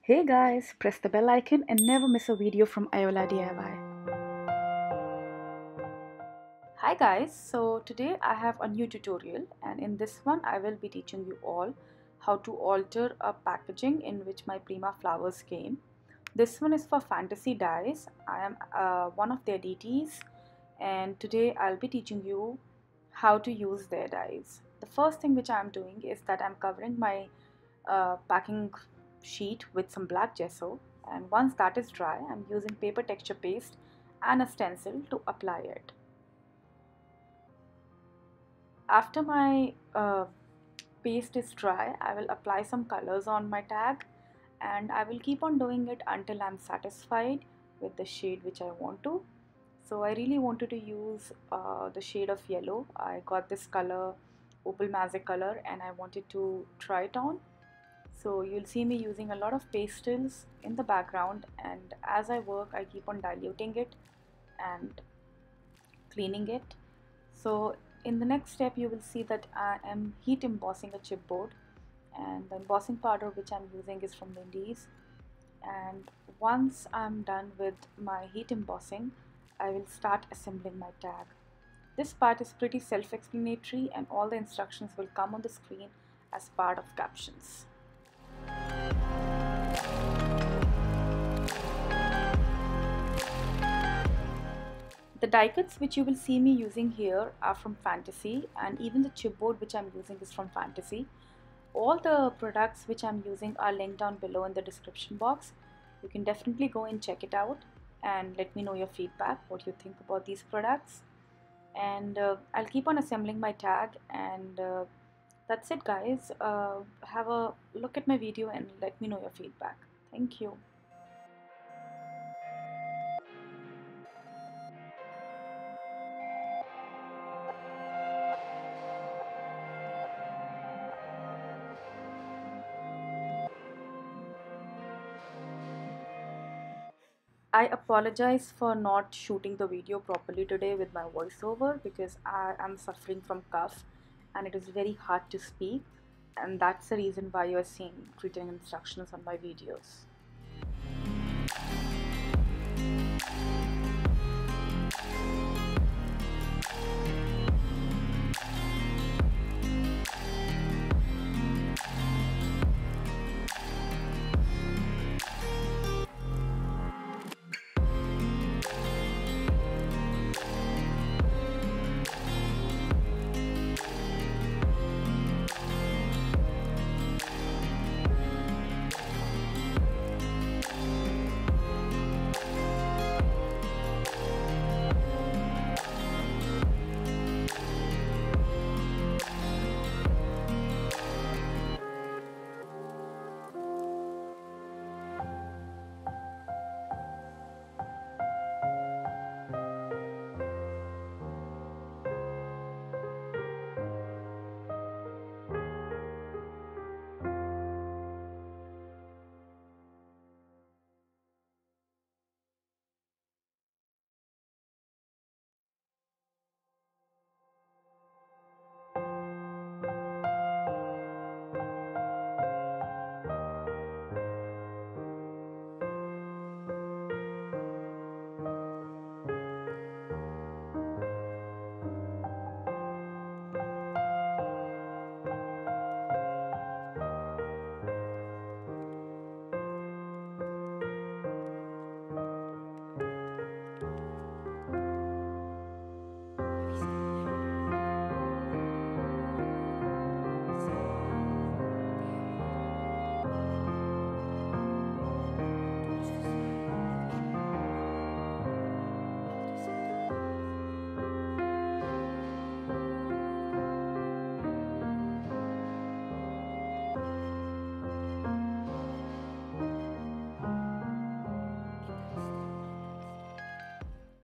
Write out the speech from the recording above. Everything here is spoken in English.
Hey guys, press the bell icon and never miss a video from Aola DIY. Hi guys, so today I have a new tutorial, and in this one I will be teaching you all how to alter a packaging in which my Prima flowers came. This one is for Fantasy Dies. I am one of their DTs, and today I'll be teaching you how to use their dies. The first thing which I'm doing is that I'm covering my packing sheet with some black gesso, and once that is dry I'm using paper texture paste and a stencil to apply it. After my paste is dry, I will apply some colors on my tag, and I will keep on doing it until I'm satisfied with the shade which I want to. So I really wanted to use the shade of yellow. I got this color, opal magic color, and I wanted to try it on. So you'll see me using a lot of pastels in the background, and as I work I keep on diluting it and cleaning it. So in the next step you will see that I am heat embossing a chipboard, and the embossing powder which I'm using is from Lindy's. And once I'm done with my heat embossing, I will start assembling my tag. This part is pretty self-explanatory, and all the instructions will come on the screen as part of captions. The die cuts which you will see me using here are from Fantasy, and even the chipboard which I'm using is from Fantasy. All the products which I'm using are linked down below in the description box. You can definitely go and check it out and let me know your feedback, what you think about these products. And I'll keep on assembling my tag, and that's it guys. Have a look at my video and let me know your feedback. Thank you. I apologize for not shooting the video properly today with my voiceover, because I am suffering from cough and it is very hard to speak, and that's the reason why you are seeing written instructions on my videos.